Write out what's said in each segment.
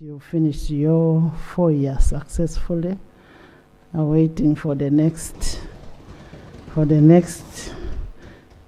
You finished your 4 years successfully, waiting for the next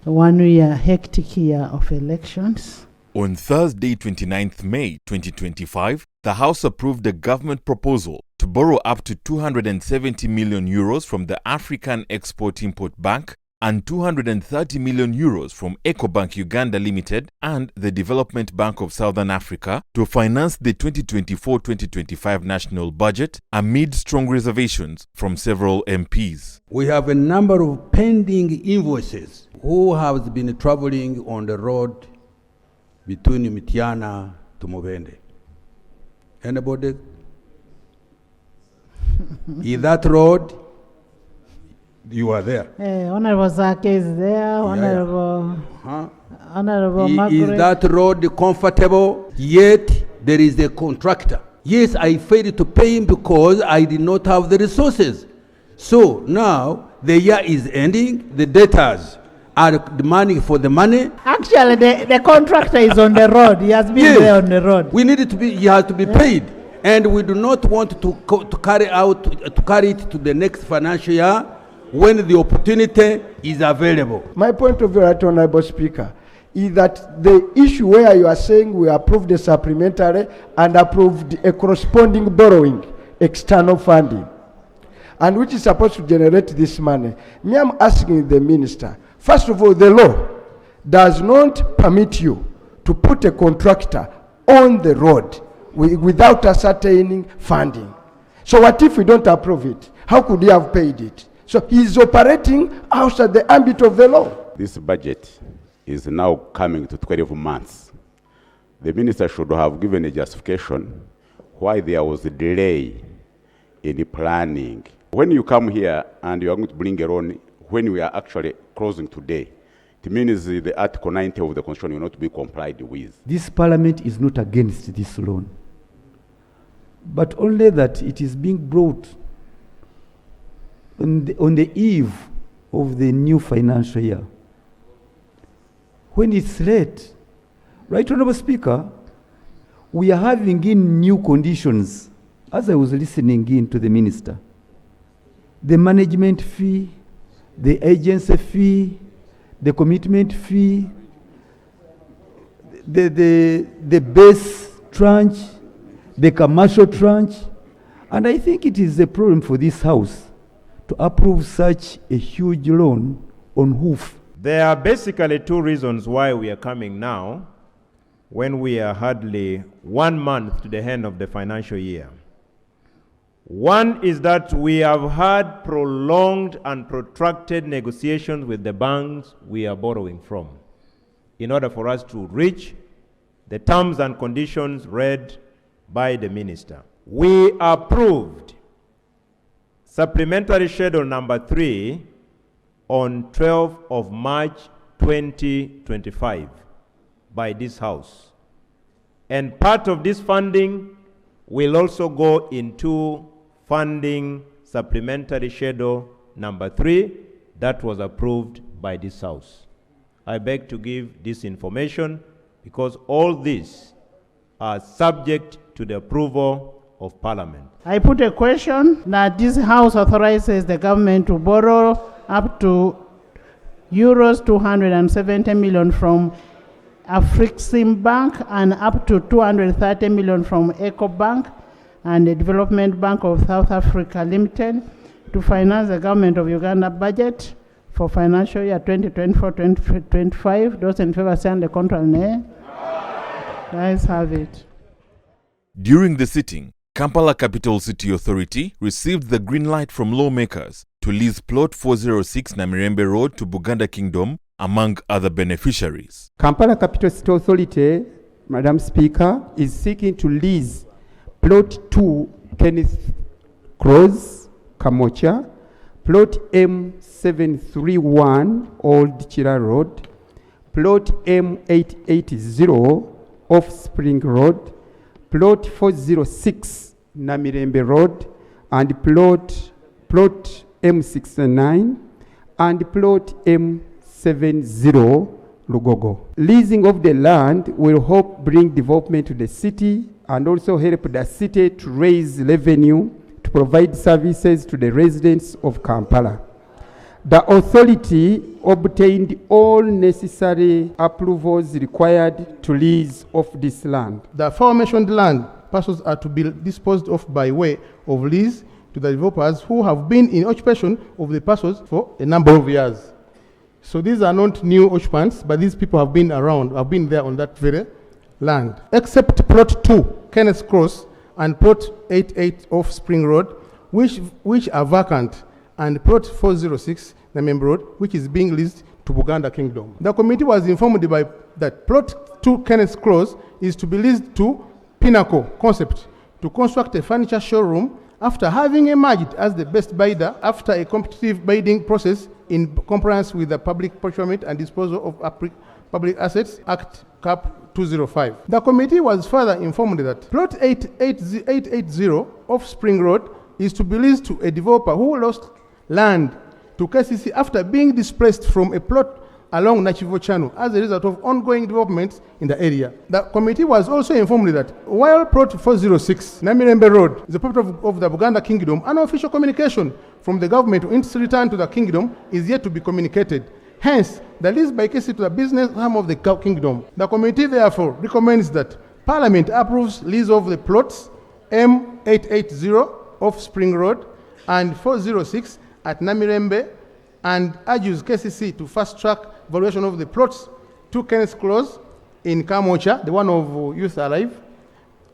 1 year, hectic year of elections. On Thursday, 29th May 2025, the House approved a government proposal to borrow up to 270 million euros from the African Export-Import Bank and 230 million euros from Ecobank Uganda Limited and the Development Bank of Southern Africa to finance the 2024-2025 national budget amid strong reservations from several MPs. We have a number of pending invoices who have been traveling on the road between Mitiana to Mubende. Anybody? Is that road? You are there. Honorable Zake is there. Honorable Margaret. Is that road comfortable? Yet there is a contractor. Yes, I failed to pay him because I did not have the resources. So now the year is ending. The debtors are demanding for the money. Actually, the contractor is on the road. He has been there on the road. We need it to be. He has to be paid, and we do not want to carry it to the next financial year when the opportunity is available. My point of view, Right Honorable Speaker, is that the issue where you are saying we approved the supplementary and approved a corresponding borrowing, external funding, and which is supposed to generate this money. Me, I'm asking the minister, first of all, the law does not permit you to put a contractor on the road without ascertaining funding. So what if we don't approve it? How could he have paid it? So he's operating outside the ambit of the law. This budget is now coming to 12 months. The minister should have given a justification why there was a delay in the planning. When you come here and you are going to bring a loan, when we are actually closing today, it means the Article 90 of the Constitution will not be complied with. This Parliament is not against this loan, but only that it is being brought on the eve of the new financial year. When it's late, Right Honorable Speaker, we are having in new conditions, as I was listening in to the minister. The management fee, the agency fee, the commitment fee, the base tranche, the commercial tranche, and I think it is a problem for this House to approve such a huge loan on hoof. There are basically two reasons why we are coming now, when we are hardly 1 month to the end of the financial year. One is that we have had prolonged and protracted negotiations with the banks we are borrowing from in order for us to reach the terms and conditions read by the minister. We approved Supplementary Schedule number 3 on 12th of March 2025 by this House. And part of this funding will also go into funding Supplementary Schedule number 3 that was approved by this House. I beg to give this information because all these are subject to the approval of Parliament. I put a question that this House authorizes the government to borrow up to euros 270 million from Afrexim Bank and up to 230 million from Ecobank and the Development Bank of South Africa Limited to finance the government of Uganda budget for financial year 2024-2025. Those in favor say the contrary nay. Guys have it. During the sitting, Kampala Capital City Authority received the green light from lawmakers to lease plot 406 Namirembe Road to Buganda Kingdom, among other beneficiaries. Kampala Capital City Authority, Madam Speaker, is seeking to lease plot 2 Kenneth Cross, Kamocha, plot M731 Old Chira Road, plot M880 Offspring Road, plot 406 Namirembe Road, and plot M69 and plot M70 Lugogo. Leasing of the land will help bring development to the city and also help the city to raise revenue to provide services to the residents of Kampala. The authority obtained all necessary approvals required to lease of this land. The aforementioned land parcels are to be disposed of by way of lease to the developers who have been in occupation of the parcels for a number of years. So these are not new occupants, but these people have been around, have been there on that very land. Except plot 2, Kenneth Cross, and plot 88 off Spring Road, which are vacant, and plot 406, Namirembe Road, which is being leased to Buganda Kingdom. The committee was informed that plot 2, Kenneth Cross, is to be leased to Pinnacle Concept to construct a furniture showroom after having emerged as the best bidder after a competitive bidding process in compliance with the Public Procurement and Disposal of Public Assets Act Cap 205. The committee was further informed that plot 880 off Spring Road is to be leased to a developer who lost land to KCC after being displaced from a plot along Nachivo Channel as a result of ongoing developments in the area. The committee was also informed that while plot 406, Namirembe Road, is a part of the Buganda Kingdom, an official communication from the government to its return to the kingdom is yet to be communicated. Hence, the lease by KCC to the business arm of the kingdom. The committee therefore recommends that Parliament approves lease of the plots M880 off Spring Road and 406 at Namirembe, and urges KCC to fast-track valuation of the plots to Kenneth Close in Kamocha, the one of Youth Alive,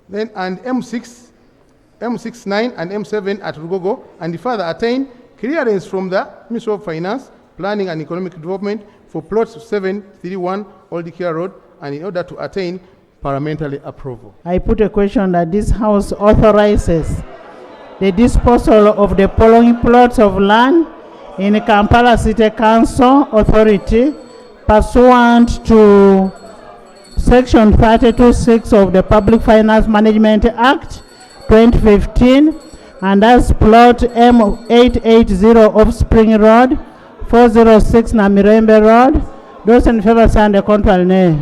then and M6, M69 and M7 at Rugogo, and further attain clearance from the Ministry of Finance, Planning and Economic Development for plots 731 Old Care Road, and in order to attain parliamentary approval. I put a question that this House authorizes the disposal of the following plots of land in Kampala City Council Authority pursuant to Section 32(6) of the Public Finance Management Act 2015, and as plot M880 of Spring Road, 406 Namirembe Road. Those in favor sign the contrary nay.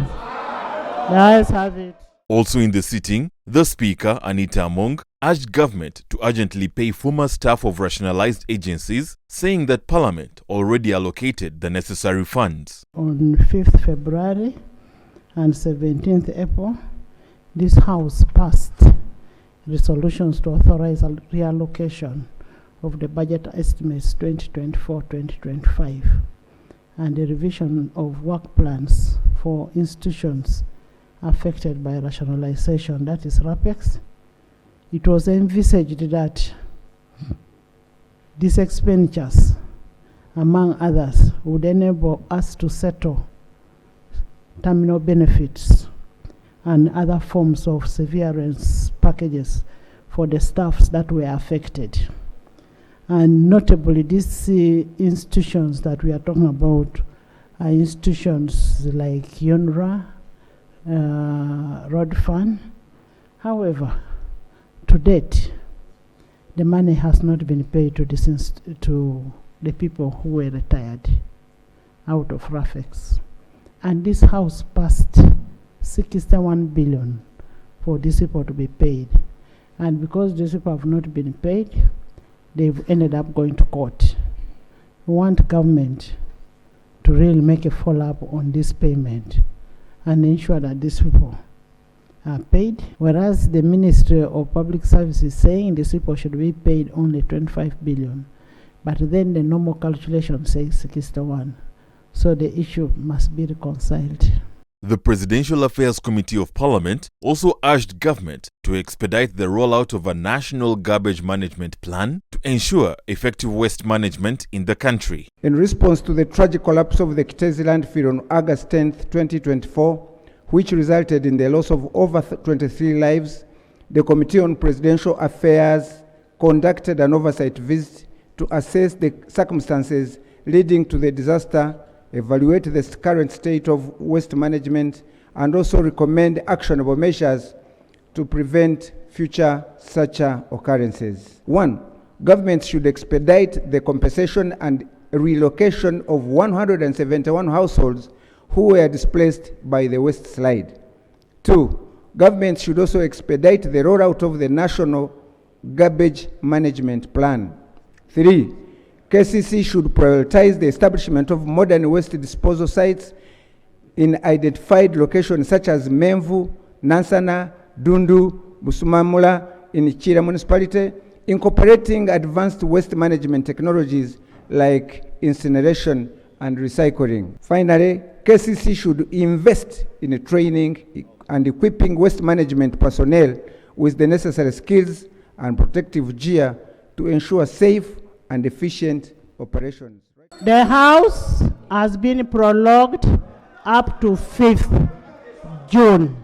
The ayes have it. Also in the sitting, the Speaker, Anita Among, urged government to urgently pay former staff of rationalised agencies, saying that Parliament already allocated the necessary funds. On 5th February and 17th April, this House passed resolutions to authorize a reallocation of the budget estimates 2024-2025 and the revision of work plans for institutions affected by rationalization, that is RAPEX. It was envisaged that these expenditures, among others, would enable us to settle terminal benefits and other forms of severance packages for the staffs that were affected. And notably, these institutions that we are talking about are institutions like UNRWA, Road Fund. However, to date, the money has not been paid to to the people who were retired out of RAFEX. And this House passed 61 billion for these people to be paid. And because these people have not been paid, they've ended up going to court. We want government to really make a follow-up on this payment and ensure that these people are paid, whereas the Ministry of Public Service is saying these people should be paid only 25 billion, but then the normal calculation says 61. So the issue must be reconciled. The Presidential Affairs Committee of Parliament also urged government to expedite the rollout of a national garbage management plan to ensure effective waste management in the country. In response to the tragic collapse of the Kitezi landfill on August 10, 2024, which resulted in the loss of over 23 lives, the Committee on Presidential Affairs conducted an oversight visit to assess the circumstances leading to the disaster, evaluate the current state of waste management, and also recommend actionable measures to prevent future such occurrences. 1. Government should expedite the compensation and relocation of 171 households who were displaced by the waste slide. 2. Government should also expedite the rollout of the National Garbage Management Plan. 3. KCC should prioritize the establishment of modern waste disposal sites in identified locations such as Menvu, Nansana, Dundu, Busumamula in Chira municipality, incorporating advanced waste management technologies like incineration and recycling. Finally, KCC should invest in training and equipping waste management personnel with the necessary skills and protective gear to ensure safe and efficient operations. The House has been prorogued up to 5th June.